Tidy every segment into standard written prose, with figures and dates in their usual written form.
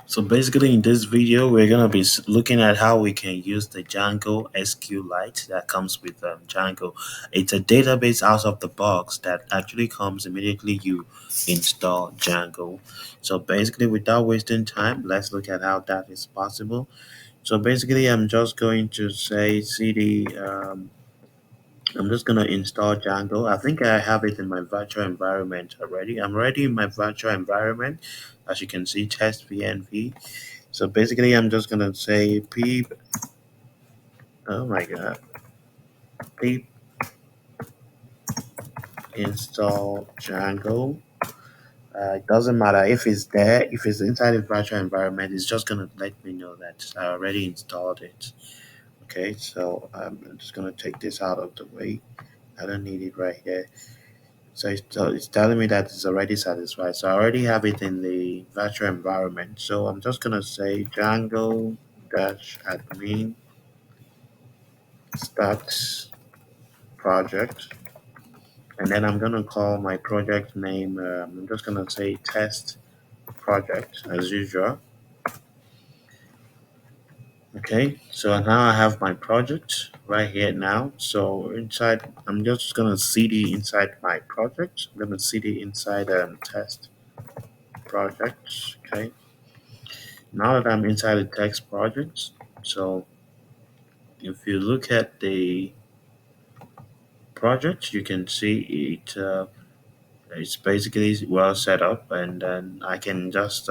So basically, in this video, we're gonna be looking at how we can use the Django SQLite that comes with Django. It's a database out of the box that actually comes immediately you install Django. So basically, without wasting time, let's look at how that is possible. So basically, I'm just going to say cd. I'm just gonna install Django. I think I have it in my virtual environment already. I'm already in my virtual environment. As you can see, test VNV. So basically, I'm just gonna say pip. Oh my god, pip install Django. It doesn't matter if it's there, if it's inside the virtual environment, it's just gonna let me know that I already installed it. Okay, so I'm just gonna take this out of the way. I don't need it right here. So it's telling me that it's already satisfied. So I already have it in the virtual environment. So I'm just gonna say Django dash admin start project, and then I'm gonna call my project name. I'm just gonna say test project as usual. Okay, so now I have my project right here now. So inside, I'm just gonna cd inside my project. I'm gonna cd inside test project. Okay, now that I'm inside the text project, so if you look at the project, you can see it. It's basically well set up, and then I can just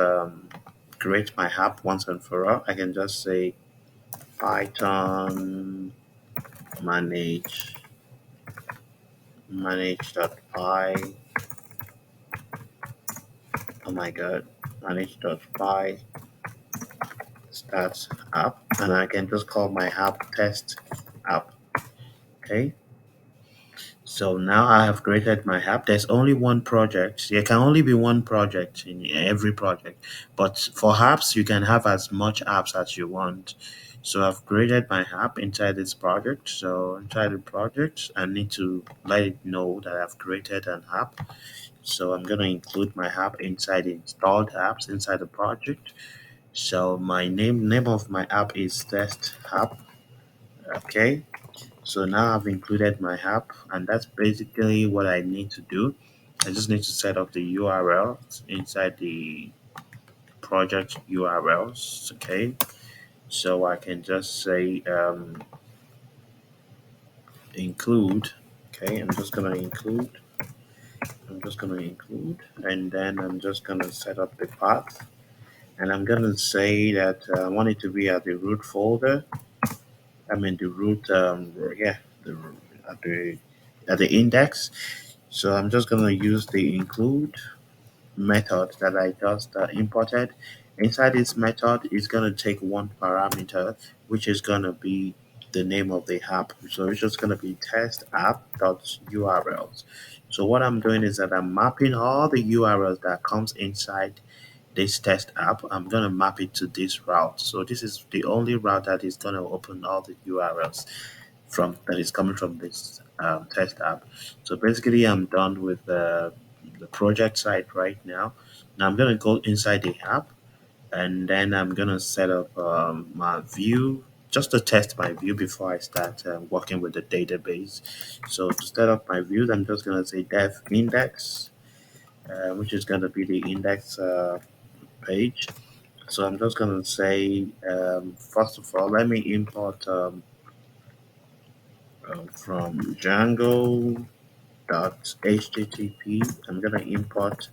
create my app once and for all. I can just say Python manage manage.py. Oh my god, manage.py starts app, and I can just call my app test app. Okay, so now I have created my app. There's only one project. There can only be one project in every project. But for apps, you can have as much apps as you want. So I've created my app inside this project. So inside the project, I need to let it know that I've created an app. So I'm going to include my app inside the installed apps inside the project. So my name of my app is test app. Okay. So now I've included my app, and that's basically what I need to do. I just need to set up the URL inside the project URLs. Okay, so I can just say include. Okay, I'm just gonna include, and then I'm just gonna set up the path, and I'm gonna say that I want it to be at the root folder. I mean the root, yeah, the at the at the index. So I'm just going to use the include method that I just imported. Inside this method is going to take one parameter, which is going to be the name of the app. So it's just going to be test app.urls. So what I'm doing is that I'm mapping all the URLs that comes inside this test app. I'm going to map it to this route. So this is the only route that is going to open all the URLs from that is coming from this test app. So basically, I'm done with the project site right now. Now I'm gonna go inside the app, and then I'm gonna set up my view just to test my view before I start working with the database. So to set up my views, I'm just gonna say dev index, which is gonna be the index page. So I'm just gonna say first of all, let me import from Django dot http. I'm gonna import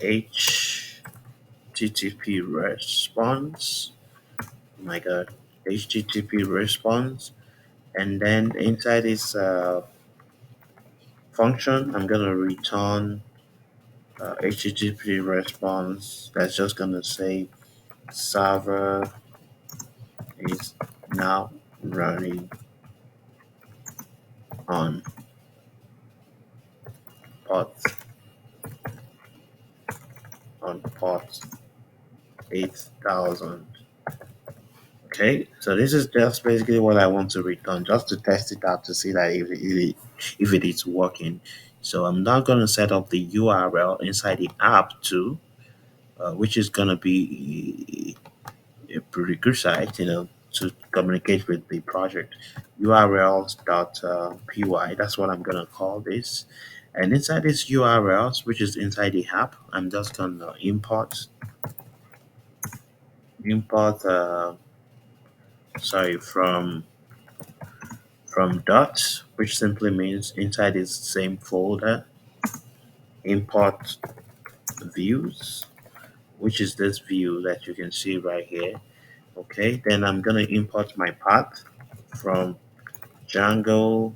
http response. Oh my god, http response, and then inside this function, I'm gonna return http response. That's just gonna say server is now running on port port 8000. Okay, so this is just basically what I want to return, just to test it out to see that if it is working. So I'm now going to set up the URL inside the app too, which is going to be prerequisite, to communicate with the project. URLs.py, that's what I'm gonna call this. And inside this URLs, which is inside the app, I'm just gonna import sorry from dot, which simply means inside this same folder, import views, which is this view that you can see right here. Okay, then I'm gonna import my path from Django.urls,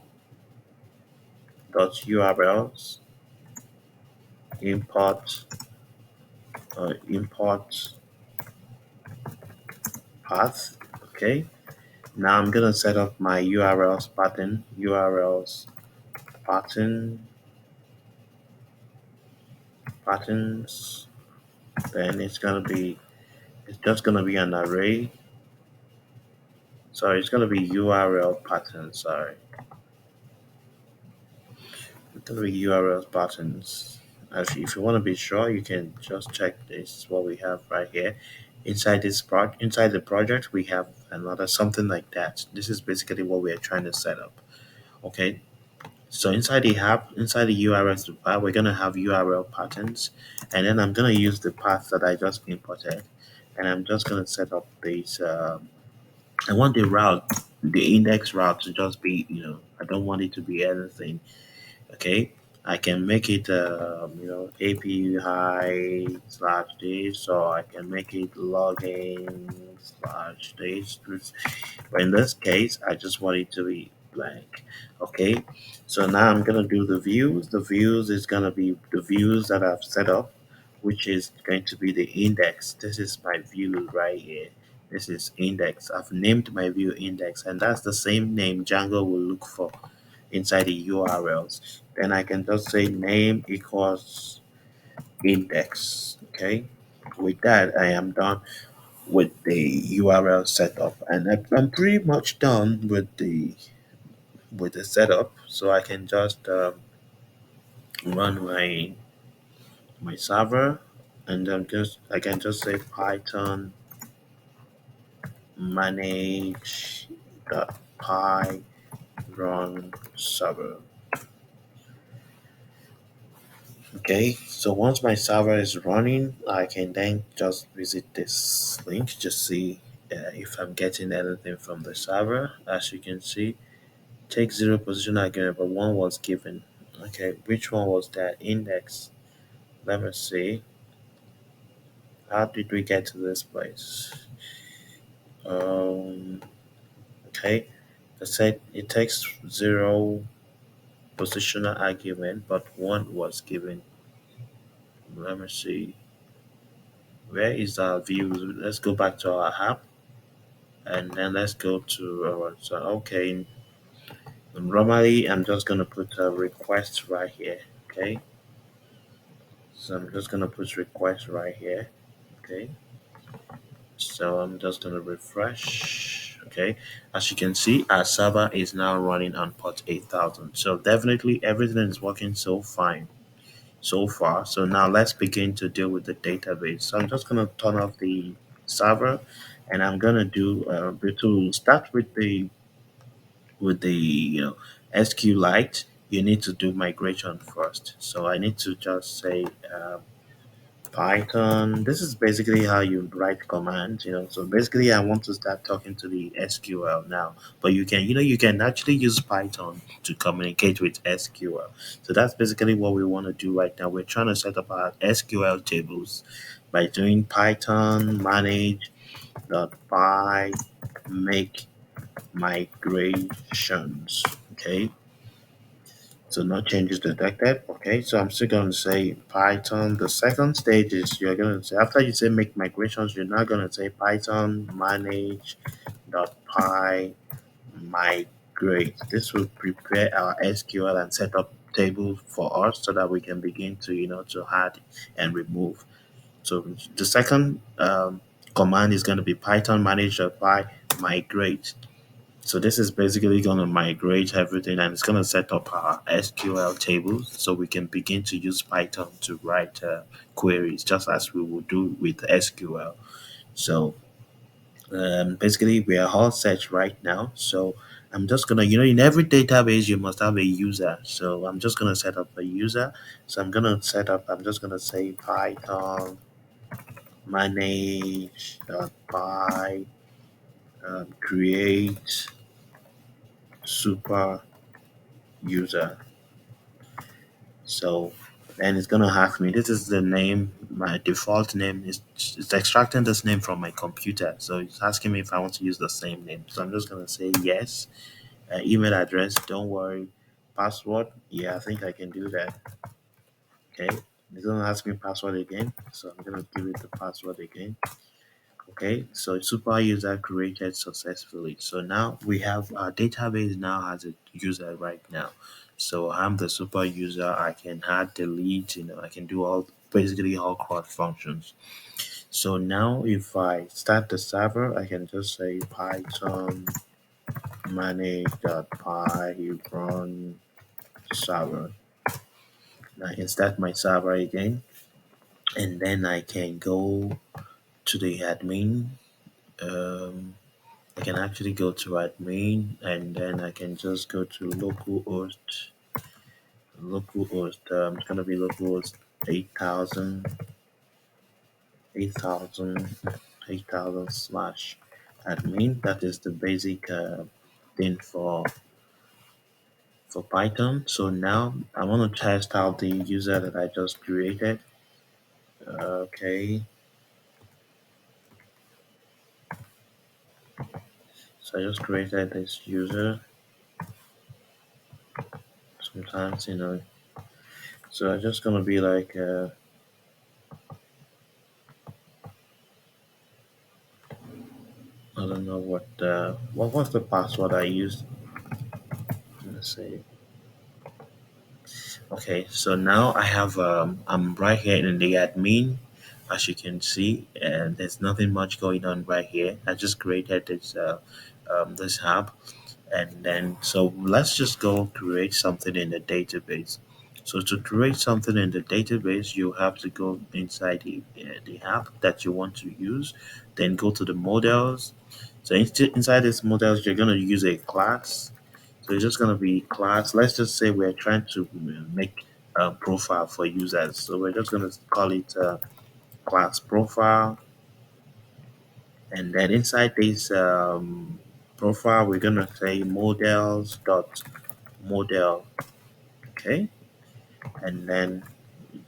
import path. Okay, now I'm gonna set up my pattern patterns. Then it's just gonna be an array. Sorry, it's gonna be URL pattern. Sorry, it's gonna be URL patterns. Actually, if you want to be sure, you can just check this. What we have right here, inside the project, we have another something like that. This is basically what we are trying to set up. Okay, so inside the app, inside the URL file, we're gonna have URL patterns, and then I'm gonna use the path that I just imported, and I'm just gonna set up this. I want the index route to just be, I don't want it to be anything. Okay, I can make it, API slash this, or I can make it login slash this. But in this case, I just want it to be blank. Okay, so now I'm gonna do the views. The views is gonna be the views that I've set up, which is going to be the index. This is my view right here. This is index. I've named my view index, and that's the same name Django will look for inside the URLs. Then I can just say name equals index. Okay, with that, I am done with the URL setup, and I'm pretty much done with the setup. So I can just run my server, and then just I can just say Python manage dot py run server. Okay, so once my server is running, I can then just visit this link, just see if I'm getting anything from the server. As you can see, take zero position again, but one was given. Okay, which one was that index? Let me see. How did we get to this place? Um, okay, I said it takes zero positional argument, but one was given. Let me see. Where is our view? Let's go back to our app, and then let's go to our. So okay, normally I'm just gonna put a request right here. Okay, so I'm just gonna put request right here. Okay, so I'm just gonna refresh. Okay, as you can see, our server is now running on port 8000. So definitely everything is working so fine so far. So now let's begin to deal with the database. So I'm just gonna turn off the server, and I'm gonna do to start with the SQLite. You need to do migration first. So I need to just say Python. This is basically how you write commands. So basically, I want to start talking to the SQL now. But you can actually use Python to communicate with SQL. So that's basically what we want to do right now. We're trying to set up our SQL tables by doing Python manage dot py make migrations. Okay, so no changes detected. Okay, so I'm still going to say Python. The second stage is you're going to say, after you say make migrations, you're now going to say Python manage dot py migrate. This will prepare our SQL and set up table for us so that we can begin to add and remove. So the second command is going to be Python manage dot py migrate. So this is basically going to migrate everything, and it's going to set up our SQL tables so we can begin to use Python to write queries just as we would do with SQL. So Basically, we are all set right now. So I'm just gonna, in every database, you must have a user. So I'm just gonna set up a user. So I'm just gonna say Python manage.py create super user. So then it's gonna ask me, this is the name, my default name is, it's extracting this name from my computer. So it's asking me if I want to use the same name. So I'm just gonna say yes. Email address, don't worry. Password, yeah, I think I can do that. Okay. It's gonna ask me password again. So I'm gonna give it the password again. Okay, so super user created successfully. So now we have our database now has a user right now. So I'm the super user. I can add, delete, I can do all basically all cross functions. So now if I start the server, I can just say Python manage.py run server. I can start my server again, and then I can go to the admin. Um, I can actually go to admin, and then I can just go to localhost. Localhost, it's gonna be localhost 8,000, 8,000, 8,000 slash admin. That is the basic thing for Python. So now I want to test out the user that I just created. Okay, so I just created this user. Sometimes, so I'm just gonna be like, I don't know what was the password I used. Let's see. Okay, so now I'm right here in the admin, as you can see, and there's nothing much going on right here. I just created this hub, and then so let's just go create something in the database. So to create something in the database, you have to go inside the app that you want to use, then go to the models. So inside these models, you're going to use a class. So it's just going to be class. Let's just say we're trying to make a profile for users. So we're just going to call it class profile. And then inside this profile, we're going to say models dot model. Okay. And then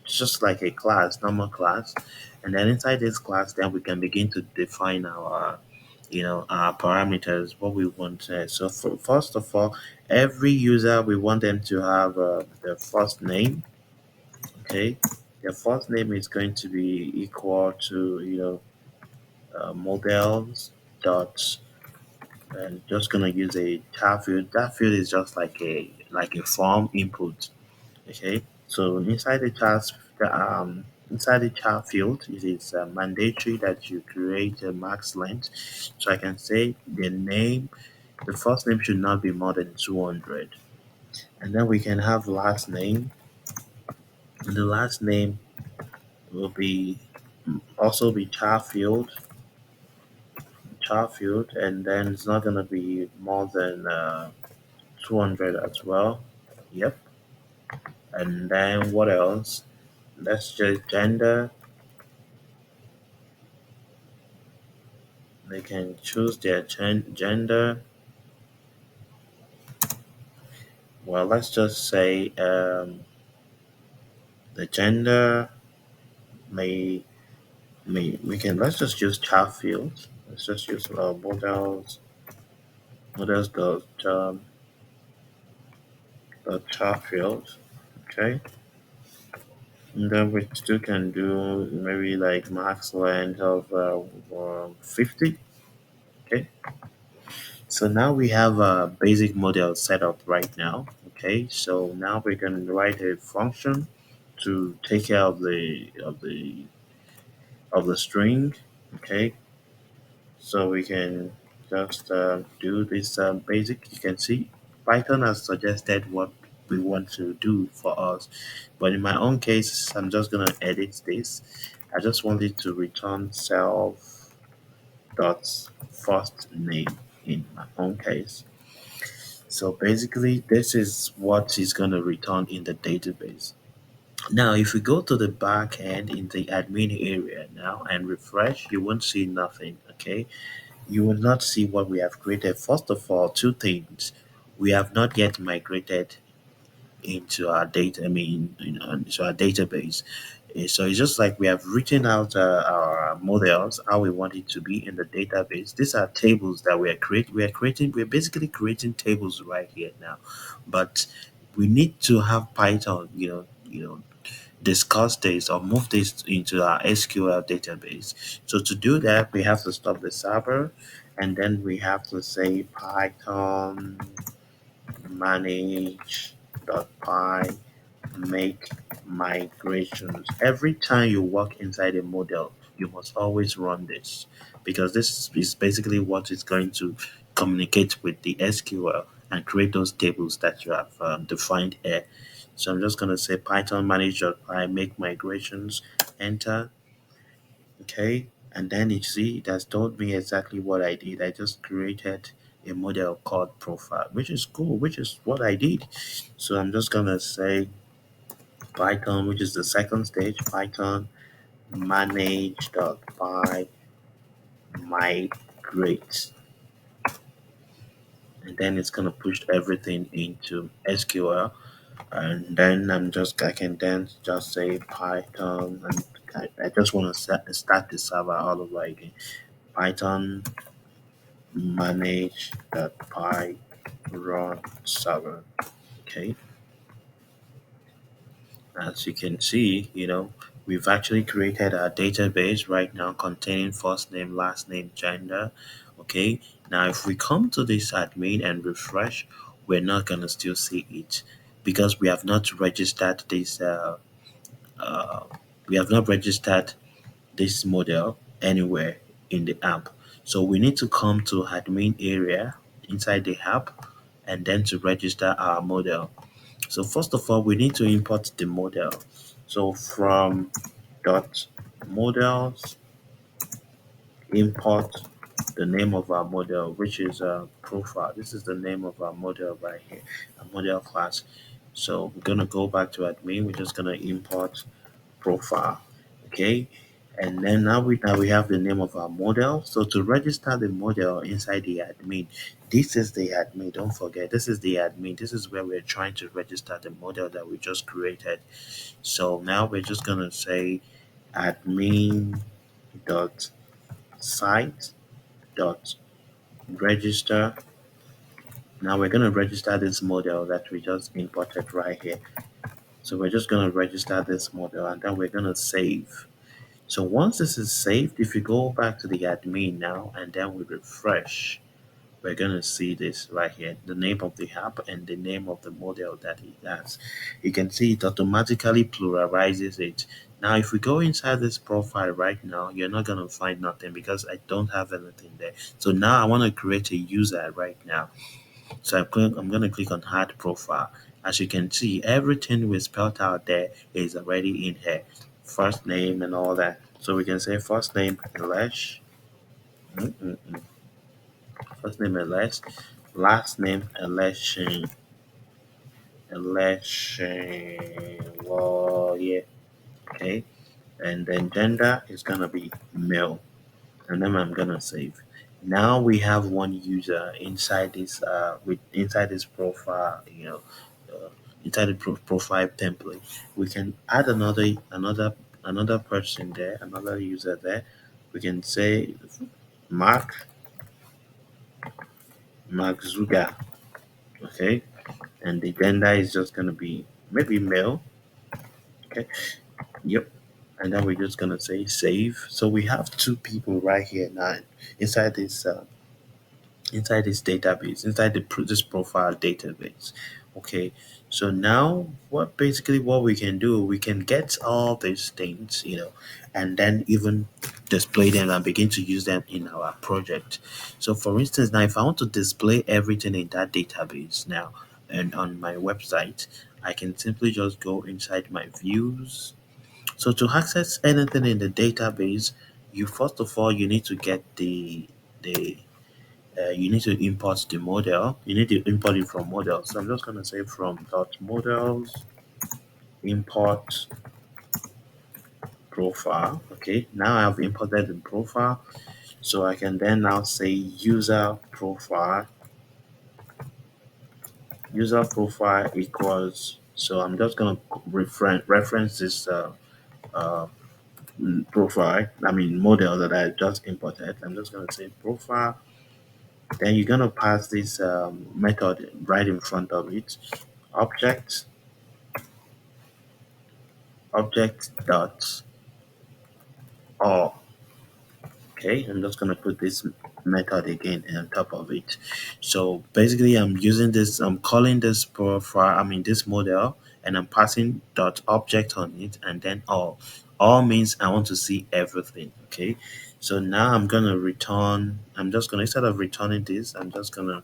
it's just like a class, normal class. And then inside this class, then we can begin to define our parameters, what we want. So first of all, every user, we want them to have their first name. Okay. Their first name is going to be equal to, models dot, and just gonna use a tab field. That field is just like a form input. Okay, so inside the chat field, it is mandatory that you create a max length. So I can say the name, the first name should not be more than 200, and then we can have last name. And the last name will be also be chat field, and then it's not gonna be more than 200 as well. Yep, and then what else? Let's just gender. They can choose their gender. Well, let's just say the gender may we can let's just use chat fields. Let's just use models the chat field. Okay, and then we still can do maybe like max length of 50. Okay, so now we have a basic model set up right now. Okay, so now we can write a function to take care of the string. Okay, so we can just do this basic. You can see Python has suggested what we want to do for us, but in my own case, I'm just gonna edit this. I just want it to return self dot first name in my own case. So basically, this is what is going to return in the database. Now, if we go to the back end in the admin area now and refresh, you won't see nothing. Okay, you will not see what we have created. First of all, two things: we have not yet migrated into our data. I mean, into our database. So it's just like we have written out our models how we want it to be in the database. These are tables that we are creating. We are creating. We're basically creating tables right here now, but we need to have Python. Discuss this or move this into our SQL database. So to do that, we have to stop the server, and then we have to say Python manage.py make migrations. Every time you work inside a model, you must always run this because this is basically what is going to communicate with the SQL and create those tables that you have defined here. So I'm just going to say Python manage.py make migrations, enter, okay, and then you see it has told me exactly what I did. I just created a model called profile, which is cool, which is what I did. So I'm just going to say Python, which is the second stage, Python manage.py migrate. And then it's gonna push everything into SQL. And then I can then just say Python, and I just want to start the server all over again. Python manage.py run server. Okay. As you can see, we've actually created a database right now containing first name, last name, gender. Okay, now if we come to this admin and refresh, we're not gonna still see it because we have not registered this. Uh, we have not registered this model anywhere in the app. So we need to come to admin area inside the app and then to register our model. So first of all, we need to import the model. So from dot models import the name of our model, which is profile. This is the name of our model right here, a model class. So we're gonna go back to admin. We're just gonna import profile. Okay. And then now we have the name of our model. So to register the model inside the admin, this is the admin. Don't forget, this is the admin. This is where we're trying to register the model that we just created. So now we're just gonna say admin dot site dot register. Now we're gonna register this model that we just imported right here. So we're just gonna register this model and then we're gonna save. So once this is saved, if you go back to the admin now and then we refresh, we're gonna see this right here, the name of the app and the name of the model that it has. You can see it automatically pluralizes it. Now, if we go inside this profile right now, you're not gonna find nothing because I don't have anything there. So now I want to create a user right now. So I'm gonna click on add profile. As you can see, everything we spelled out there is already in here. First name and all that. So we can say first name Elish. Mm-mm-mm. First name Elish. Last name Election. Election. Well, yeah. Okay. And then gender is gonna be male. And then I'm gonna save. Now we have one user inside this inside this profile, uh, inside the profile template. We can add another person there, another user there. We can say Mark Zuga, okay, and the gender is just gonna be maybe male, okay, yep. And then we're just gonna say save. So we have two people right here now inside this database, inside this profile database. Okay, so now what we can do, we can get all these things, and then even display them and begin to use them in our project. So for instance, now if I want to display everything in that database now and on my website, I can simply just go inside my views. So to access anything in the database, you first of all you need to get the you need to import the model. You need to import it from model. So I'm just gonna say from dot models import profile. Okay, now I have imported the profile, so I can then now say user profile. User profile equals. So I'm just gonna reference this uh, profile. I mean model that I just imported. I'm just gonna say profile. Then you're gonna pass this method right in front of it. Object object dot all. Okay, I'm just gonna put this method again on top of it. So basically, I'm using this. I'm calling this profile. I mean this model, and I'm passing dot object on it, and then all. All means I want to see everything. Okay, so now I'm gonna return. I'm just gonna instead of returning this, I'm just gonna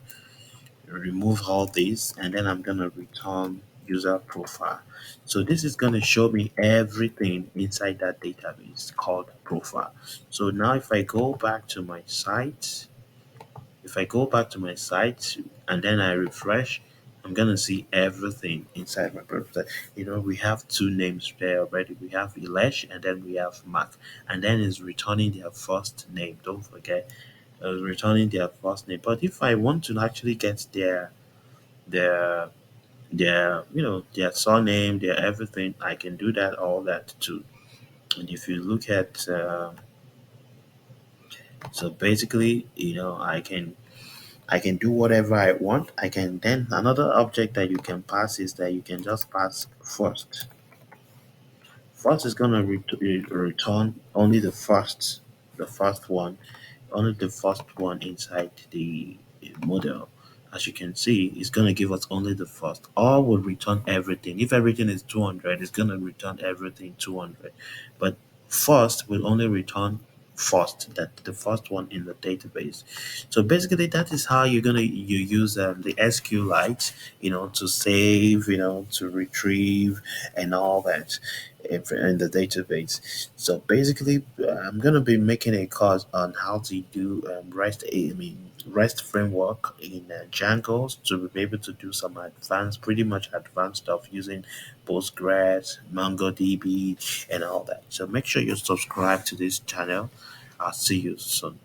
remove all these, and then I'm gonna return user profile. So this is gonna show me everything inside that database called profile. So now if I go back to my site and then I refresh, I'm gonna see everything inside my profile. We have two names there already. We have Elesh and then we have Mark, and then it's returning their first name. Don't forget, returning their first name. But if I want to actually get their their surname, their everything, I can do that all that too. And if you look at so basically, I can do whatever I want. I can then another object that you can pass is that you can just pass first. First is gonna return only the first one, only the first one inside the model. As you can see, it's going to give us only the first. All will return everything. If everything is 200, it's going to return everything 200. But first will only return first, that the first one in the database. So basically, that is how you use the SQLite, to save, to retrieve and all that in the database. So basically, I'm gonna be making a course on how to do REST framework in Django to be able to do some pretty much advanced stuff using Postgres, MongoDB, and all that. So make sure you subscribe to this channel. I'll see you soon.